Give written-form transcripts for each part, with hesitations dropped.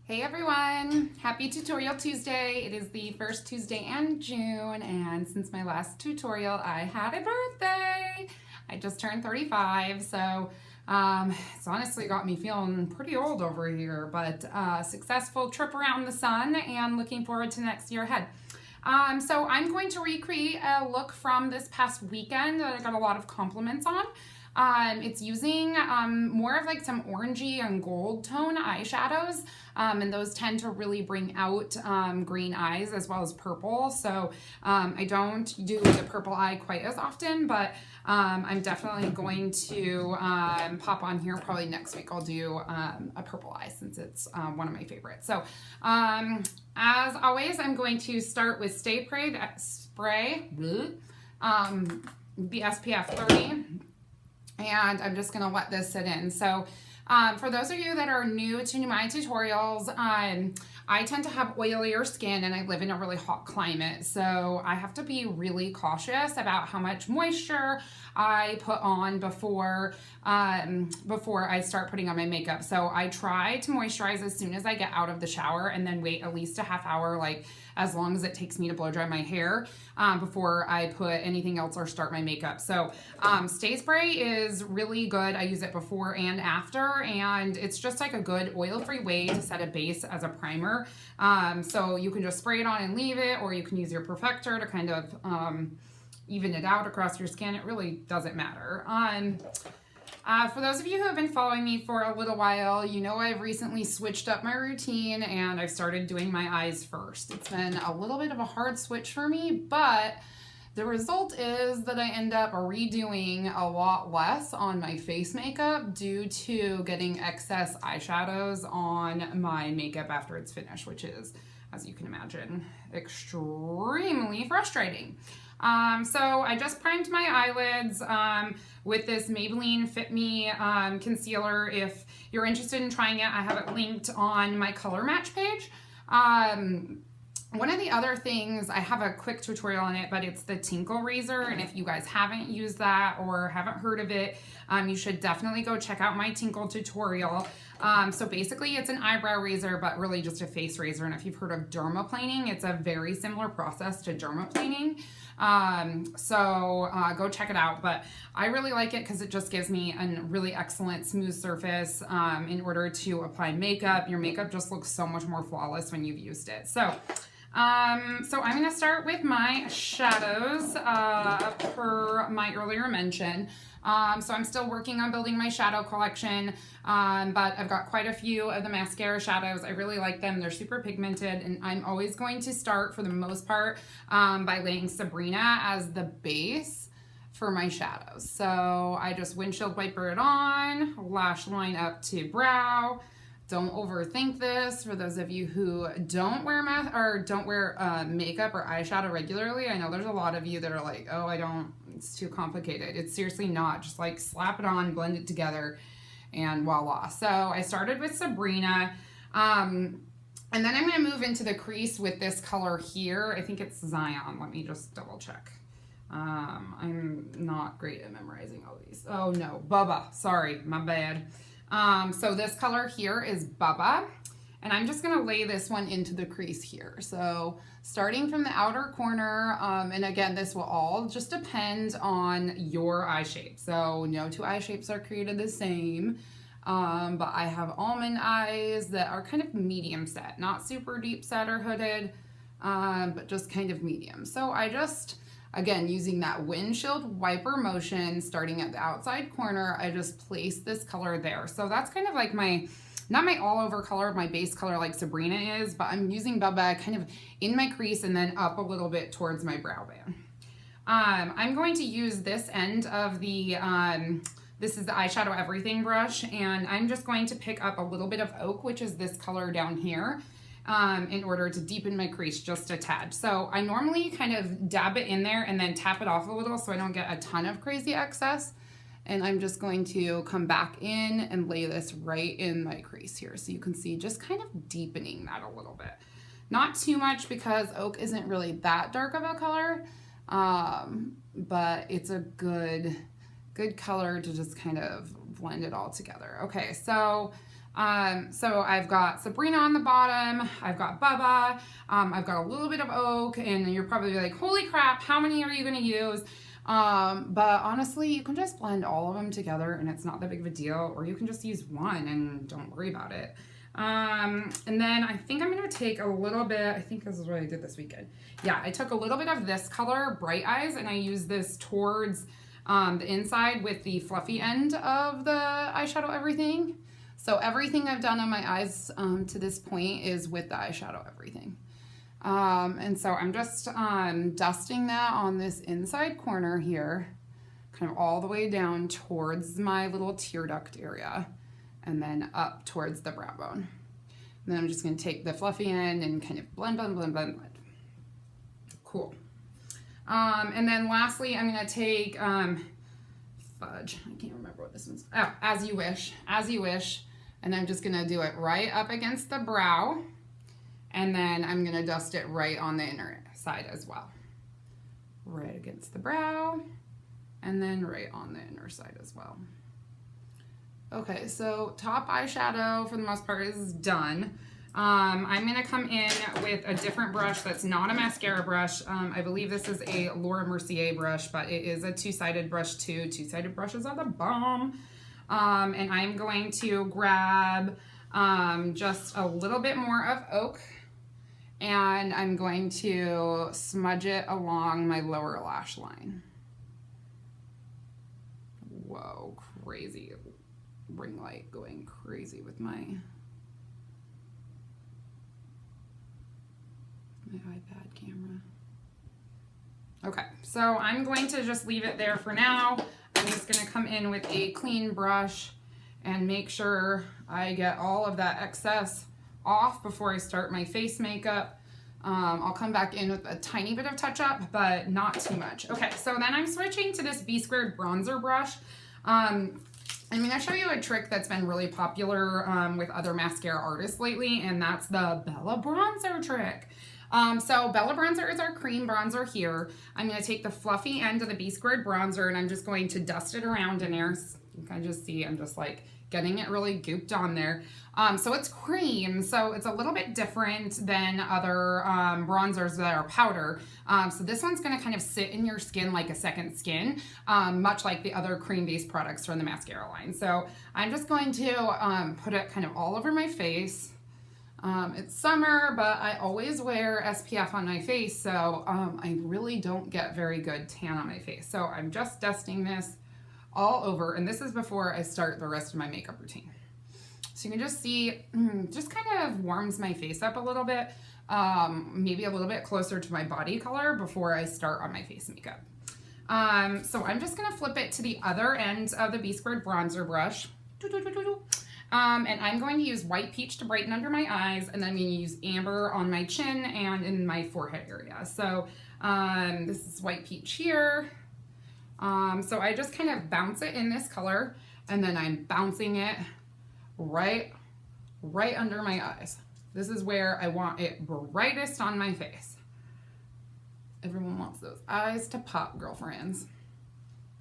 Hey everyone! Happy Tutorial Tuesday! It is the first Tuesday in June, and since my last tutorial I had a birthday! I just turned 35, so it's honestly got me feeling pretty old over here, but successful trip around the sun and looking forward to next year ahead. So I'm going to recreate a look from this past weekend that I got a lot of compliments on. It's using more of like some orangey and gold tone eyeshadows, and those tend to really bring out green eyes as well as purple. So I don't do the purple eye quite as often, but I'm definitely going to pop on here probably next week. I'll do a purple eye since it's one of my favorites. So as always, I'm going to start with Stay Spray, the SPF 30. And I'm just gonna let this sit in. So for those of you that are new to my tutorials, I tend to have oilier skin and I live in a really hot climate. So I have to be really cautious about how much moisture I put on before I start putting on my makeup. So I try to moisturize as soon as I get out of the shower and then wait at least a half hour, like as long as it takes me to blow dry my hair before I put anything else or start my makeup. So Stay Spray is really good. I use it before and after, and it's just like a good oil-free way to set a base as a primer. So you can just spray it on and leave it, or you can use your perfector to kind of even it out across your skin. It really doesn't matter. For those of you who have been following me for a little while, you know I've recently switched up my routine and I've started doing my eyes first. It's been a little bit of a hard switch for me, but the result is that I end up redoing a lot less on my face makeup due to getting excess eyeshadows on my makeup after it's finished, which is, as you can imagine, extremely frustrating. So I just primed my eyelids with this Maybelline Fit Me concealer. If you're interested in trying it, I have it linked on my color match page. One of the other things, I have a quick tutorial on it, but it's the Tinkle razor, and if you guys haven't used that or haven't heard of it, you should definitely go check out my Tinkle tutorial. So basically it's an eyebrow razor, but really just a face razor, and if you've heard of dermaplaning, it's a very similar process to dermaplaning. Go check it out, but I really like it because it just gives me a really excellent smooth surface in order to apply makeup. Your makeup just looks so much more flawless when you've used it. So I'm going to start with my shadows per my earlier mention. So I'm still working on building my shadow collection, but I've got quite a few of the mascara shadows. I really like them. They're super pigmented, and I'm always going to start, for the most part, by laying Sabrina as the base for my shadows. So I just windshield wiper it on, lash line up to brow. Don't overthink this. For those of you who don't wear makeup or eyeshadow regularly, I know there's a lot of you that are like, oh, I don't, it's too complicated. It's seriously not. Just like slap it on, blend it together, and voila. So I started with Sabrina, and then I'm going to move into the crease with this color here. I think it's Zion. Let me just double check. I'm not great at memorizing all these. Oh no, Bubba. Sorry, my bad. So this color here is Bubba, and I'm just going to lay this one into the crease here. So starting from the outer corner, and again, this will all just depend on your eye shape. So no two eye shapes are created the same, but I have almond eyes that are kind of medium set, not super deep set or hooded, but just kind of medium. So I just, again, using that windshield wiper motion, starting at the outside corner, I just place this color there. So that's kind of like my, not my all over color, my base color like Sabrina is, but I'm using Bubba kind of in my crease and then up a little bit towards my brow band. I'm going to use this end of the, this is the Eyeshadow Everything brush, and I'm just going to pick up a little bit of Oak, which is this color down here, in order to deepen my crease just a tad. So I normally kind of dab it in there and then tap it off a little so I don't get a ton of crazy excess. And I'm just going to come back in and lay this right in my crease here. So you can see just kind of deepening that a little bit. Not too much because Oak isn't really that dark of a color, but it's a good color to just kind of blend it all together. Okay, so So I've got Sabrina on the bottom, I've got Bubba, I've got a little bit of Oak, and you're probably like, holy crap, how many are you going to use? But honestly, you can just blend all of them together and it's not that big of a deal, or you can just use one and don't worry about it. And then I think I'm going to take a little bit, I think this is what I did this weekend. Yeah, I took a little bit of this color, Bright Eyes, and I used this towards the inside with the fluffy end of the eyeshadow everything. So everything I've done on my eyes to this point is with the eyeshadow everything. And so I'm just dusting that on this inside corner here, kind of all the way down towards my little tear duct area, and then up towards the brow bone. And then I'm just going to take the fluffy end and kind of blend, blend, blend, blend, blend. Cool. And then lastly, I'm going to take fudge. I can't remember what this one's. Oh, As You Wish. As You Wish. And I'm just going to do it right up against the brow. And then I'm going to dust it right on the inner side as well. Right against the brow. And then right on the inner side as well. Okay, so top eyeshadow for the most part is done. I'm going to come in with a different brush that's not a mascara brush. I believe this is a Laura Mercier brush, but it is a two-sided brush too. Two-sided brushes are the bomb. And I'm going to grab just a little bit more of Oak, and I'm going to smudge it along my lower lash line. Whoa, crazy. Ring light going crazy with my iPad camera. Okay, so I'm going to just leave it there for now. I'm just going to come in with a clean brush and make sure I get all of that excess off before I start my face makeup. I'll come back in with a tiny bit of touch up, but not too much. Okay, so then I'm switching to this B2 bronzer brush. I'm going to show you a trick that's been really popular with other mascara artists lately, and that's the Bella bronzer trick. So Bella bronzer is our cream bronzer here. I'm going to take the fluffy end of the B2 bronzer and I'm just going to dust it around in there. You can just see I'm just like getting it really gooped on there. So it's cream, so it's a little bit different than other bronzers that are powder. So this one's going to kind of sit in your skin like a second skin, much like the other cream-based products from the mascara line. So I'm just going to put it kind of all over my face. It's summer, but I always wear SPF on my face, so I really don't get very good tan on my face. So I'm just dusting this all over, and this is before I start the rest of my makeup routine. So you can just see, just kind of warms my face up a little bit, maybe a little bit closer to my body color before I start on my face makeup. So I'm just gonna flip it to the other end of the B2 bronzer brush. And I'm going to use White Peach to brighten under my eyes, and then I'm going to use Amber on my chin and in my forehead area. So this is White Peach here. So I just kind of bounce it in this color, and then I'm bouncing it right under my eyes. This is where I want it brightest on my face. Everyone wants those eyes to pop, girlfriends.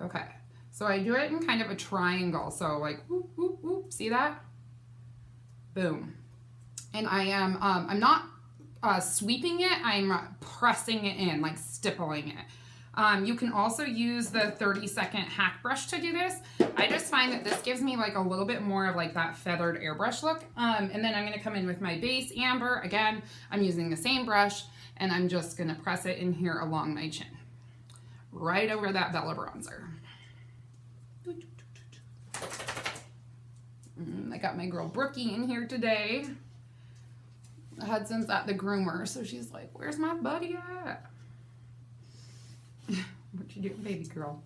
Okay. So I do it in kind of a triangle. So like, whoop, whoop, whoop. See that? Boom. And I am, I'm not sweeping it. I'm pressing it in, like stippling it. You can also use the 30-second hack brush to do this. I just find that this gives me like a little bit more of like that feathered airbrush look. And then I'm going to come in with my base Amber. Again, I'm using the same brush, and I'm just going to press it in here along my chin, right over that Bella bronzer. I got my girl Brookie in here today. Hudson's at the groomer, so she's like, where's my buddy at? What you doing, baby girl?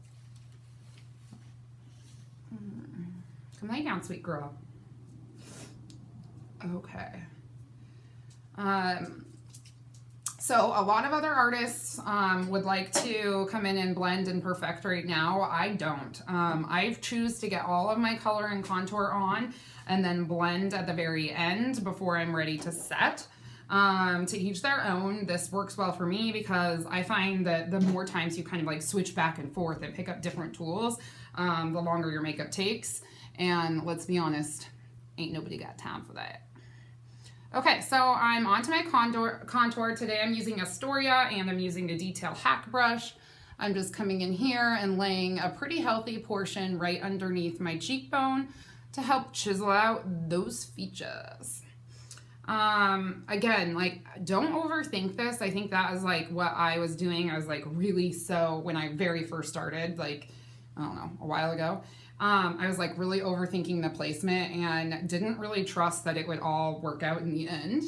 Come lay down, sweet girl. Okay. So a lot of other artists would like to come in and blend and perfect right now. I don't. I choose to get all of my color and contour on and then blend at the very end before I'm ready to set. To each their own. This works well for me because I find that the more times you kind of like switch back and forth and pick up different tools, the longer your makeup takes. And let's be honest, Ain't nobody got time for that. Okay, so I'm onto my contour. Today I'm using Astoria and I'm using the Detail Hack Brush. I'm just coming in here and laying a pretty healthy portion right underneath my cheekbone to help chisel out those features. Again, like, don't overthink this. I think that is like what I was doing. I was like really, so when I very first started, like, I don't know, a while ago, I was like really overthinking the placement and didn't really trust that it would all work out in the end,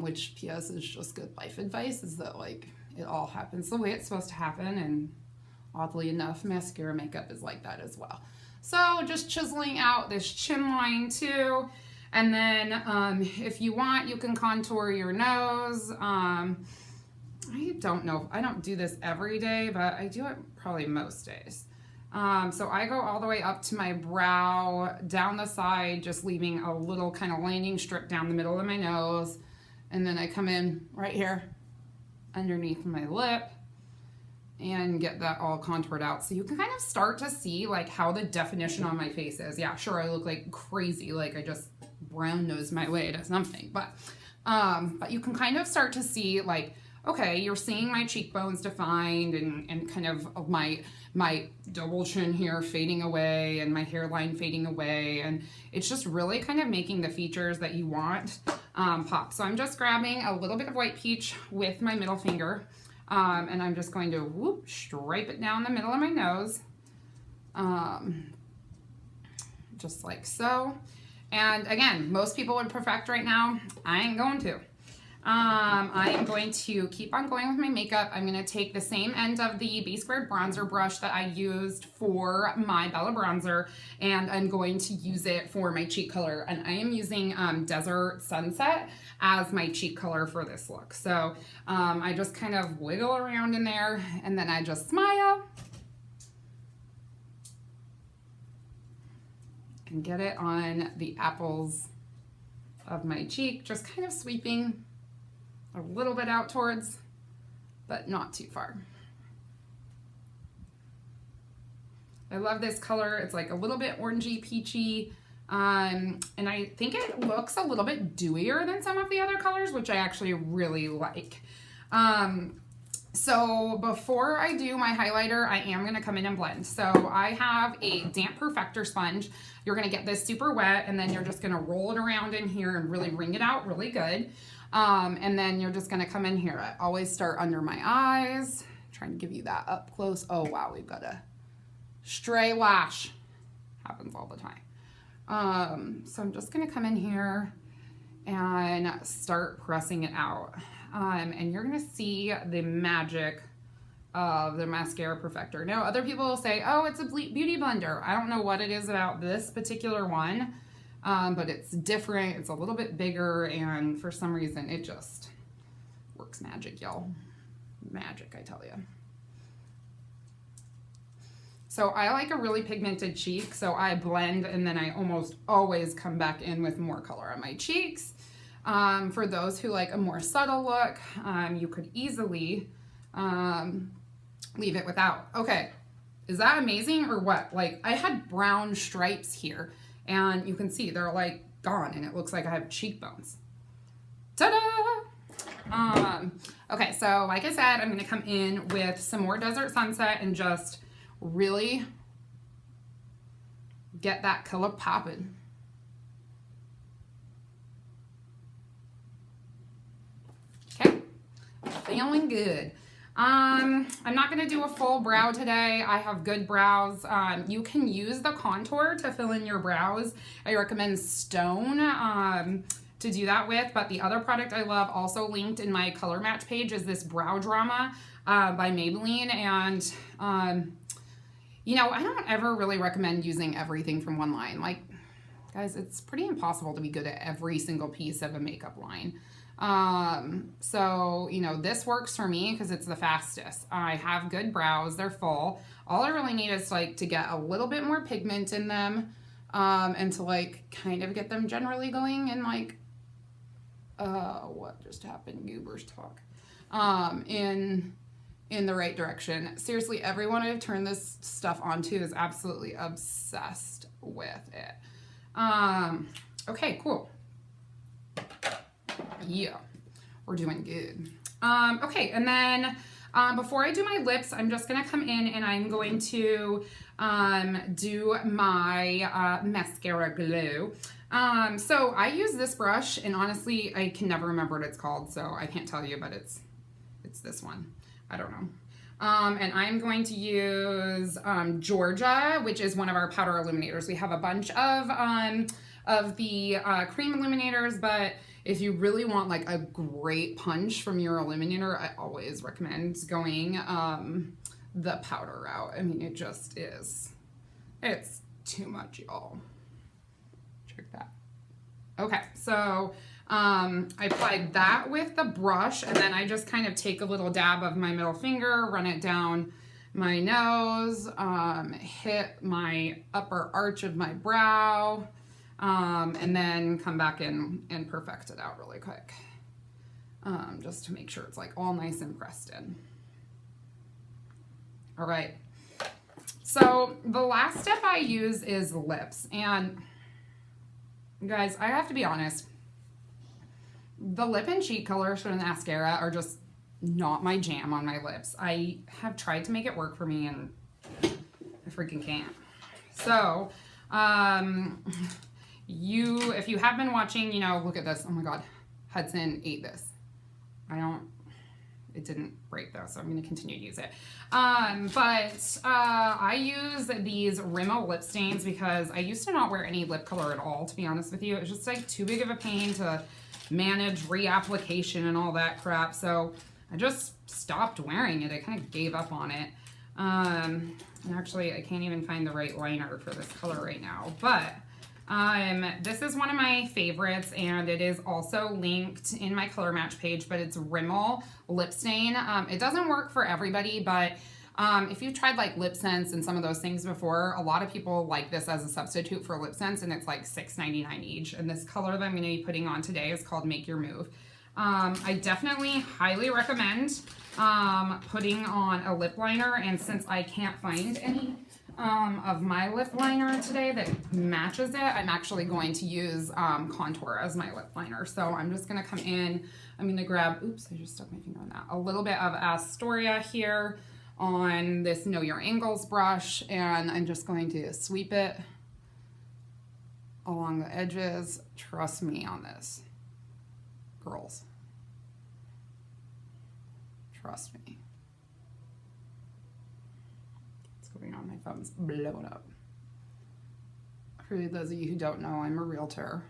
which PS is just good life advice, is that like it all happens the way it's supposed to happen. And oddly enough, mascara makeup is like that as well. So just chiseling out this chin line too. And then if you want, you can contour your nose. I don't know. I don't do this every day, but I do it probably most days. So I go all the way up to my brow, down the side, just leaving a little kind of landing strip down the middle of my nose. And then I come in right here underneath my lip and get that all contoured out. So you can kind of start to see like how the definition on my face is. Yeah, sure, I look like crazy, like I just brown nosed my way to something, but you can kind of start to see like, okay, you're seeing my cheekbones defined and kind of my double chin here fading away and my hairline fading away, and it's just really kind of making the features that you want pop. So I'm just grabbing a little bit of white peach with my middle finger, and I'm just going to stripe it down the middle of my nose, just like so. And again, most people would perfect right now. I ain't going to. I am going to keep on going with my makeup. I'm going to take the same end of the B Squared bronzer brush that I used for my Bella bronzer, and I'm going to use it for my cheek color. And I am using Desert Sunset as my cheek color for this look. So I just kind of wiggle around in there, and then I just smile and get it on the apples of my cheek, just kind of sweeping a little bit out towards, but not too far. I love this color. It's like a little bit orangey, peachy, and I think it looks a little bit dewier than some of the other colors, which I actually really like. So before I do my highlighter, I am going to come in and blend. So I have a damp perfector sponge. You're going to get this super wet, and then you're just going to roll it around in here and really wring it out really good. And then you're just going to come in here. I always start under my eyes, trying to give you that up close. Oh, wow, we've got a stray lash. Happens all the time. So I'm just going to come in here and start pressing it out. And you're going to see the magic of the Mascara Perfector. Now, other people will say, oh, it's a beauty blender. I don't know what it is about this particular one, but it's different. It's a little bit bigger, and for some reason, it just works magic, y'all. Magic, I tell you. So I like a really pigmented cheek, so I blend, and then I almost always come back in with more color on my cheeks. For those who like a more subtle look, you could easily leave it without. Okay, is that amazing or what? Like, I had brown stripes here, and you can see they're like gone, and it looks like I have cheekbones. Ta-da! Okay, so like I said, I'm going to come in with some more Desert Sunset and just really get that color popping. Feeling good. I'm not going to do a full brow today. I have good brows. You can use the contour to fill in your brows. I recommend Stone to do that with, but the other product I love, also linked in my color match page, is this Brow Drama by Maybelline. And you know, I don't ever really recommend using everything from one line. Like, guys, it's pretty impossible to be good at every single piece of a makeup line. So, you know, this works for me because it's the fastest. I have good brows, they're full. All I really need is like to get a little bit more pigment in them, and to like kind of get them generally going in like, what just happened? Goobers talk. In the right direction. Seriously, everyone I've turned this stuff onto is absolutely obsessed with it. Okay, cool. Yeah, we're doing good. Okay, and then before I do my lips, I'm just gonna come in and I'm going to do my mascara glue. So I use this brush, and honestly, I can never remember what it's called, so I can't tell you, but it's this one. I don't know. And I'm going to use Georgia, which is one of our powder illuminators. We have a bunch of the cream illuminators, but if you really want like a great punch from your illuminator, I always recommend going the powder route. I mean, it just is. It's too much, y'all. Check that. Okay, so I applied that with the brush, and then I just kind of take a little dab of my middle finger, run it down my nose, hit my upper arch of my brow, and then come back in and perfect it out really quick, just to make sure it's like all nice and pressed in. All right, so the last step I use is lips, and guys, I have to be honest, the lip and cheek colors for the mascara are just not my jam on my lips. I have tried to make it work for me, and I freaking can't. So, if you have been watching, you know, look at this. Oh my God, Hudson ate this. It didn't break though, so I'm gonna continue to use it. I use these Rimmel lip stains because I used to not wear any lip color at all, to be honest with you. It was just like too big of a pain to manage reapplication and all that crap. So I just stopped wearing it. I kind of gave up on it. And actually, I can't even find the right liner for this color right now, but this is one of my favorites, and it is also linked in my color match page, but it's Rimmel lip stain. It doesn't work for everybody, but if you've tried like Lip Sense and some of those things before, a lot of people like this as a substitute for Lip Sense, and it's like $6.99 each. And this color that I'm going to be putting on today is called Make Your Move. I definitely highly recommend putting on a lip liner, and since I can't find any of my lip liner today that matches it, I'm actually going to use contour as my lip liner. So I'm just going to come in, I'm going to grab, oops, I just stuck my finger on that, a little bit of Astoria here on this Know Your Angles brush, and I'm just going to sweep it along the edges. Trust me on this, girls. Trust me. Going on, my phone's blowing up. For those of you who don't know, I'm a realtor.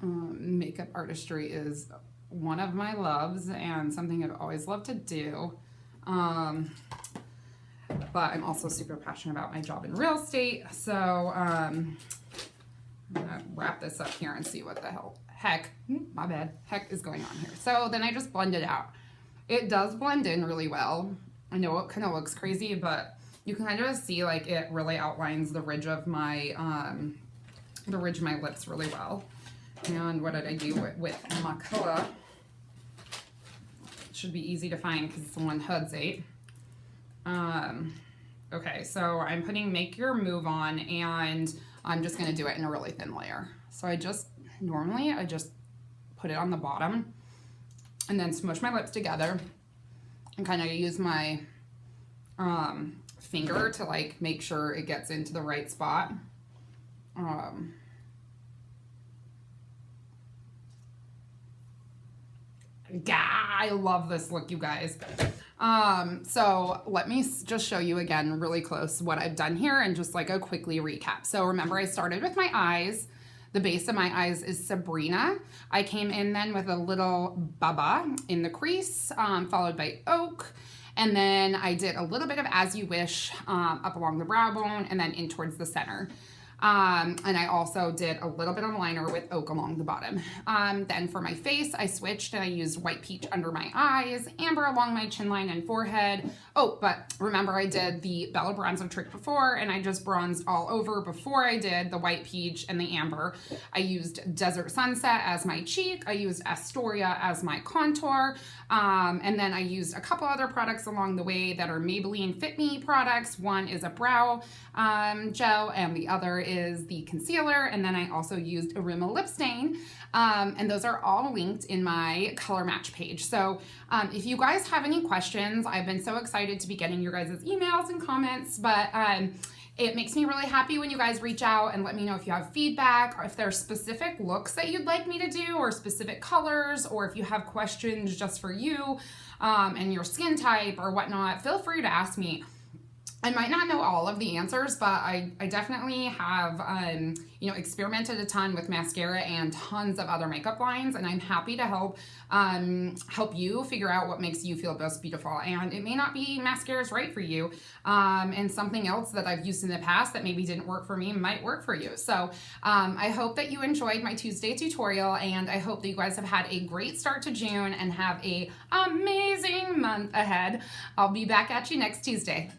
Makeup artistry is one of my loves and something I've always loved to do. But I'm also super passionate about my job in real estate. So I'm gonna wrap this up here and see what the heck is going on here. So then I just blend it out. It does blend in really well. I know it kind of looks crazy, but you can kind of see like it really outlines the ridge of my lips really well. And what did I do with my color? It should be easy to find because it's the one Huds ate. Okay, so I'm putting Make Your Move on, and I'm just gonna do it in a really thin layer. So normally I just put it on the bottom and then smush my lips together and kind of use my finger to like make sure it gets into the right spot. I love this look, you guys. So let me just show you again really close what I've done here and just like a quickly recap. So remember, I started with my eyes. The base of my eyes is Sabrina. I came in then with a little Bubba in the crease, followed by Oak. And then I did a little bit of As You Wish up along the brow bone and then in towards the center. And I also did a little bit of liner with Oak along the bottom. Then for my face, I switched and I used White Peach under my eyes, Amber along my chin line and forehead. Oh, but remember I did the Bella Bronzer trick before, and I just bronzed all over before I did the White Peach and the Amber. I used Desert Sunset as my cheek. I used Astoria as my contour. And then I used a couple other products along the way that are Maybelline Fit Me products. One is a brow gel, and the other is the concealer, and then I also used a Rimmel lip stain, and those are all linked in my color match page. So if you guys have any questions, I've been so excited to be getting your guys' emails and comments, but it makes me really happy when you guys reach out and let me know if you have feedback, or if there are specific looks that you'd like me to do, or specific colors, or if you have questions just for you and your skin type or whatnot. Feel free to ask me. I might not know all of the answers, but I definitely have, experimented a ton with mascara and tons of other makeup lines, and I'm happy to help you figure out what makes you feel most beautiful. And it may not be mascara's right for you, and something else that I've used in the past that maybe didn't work for me might work for you. So I hope that you enjoyed my Tuesday tutorial, and I hope that you guys have had a great start to June and have an amazing month ahead. I'll be back at you next Tuesday.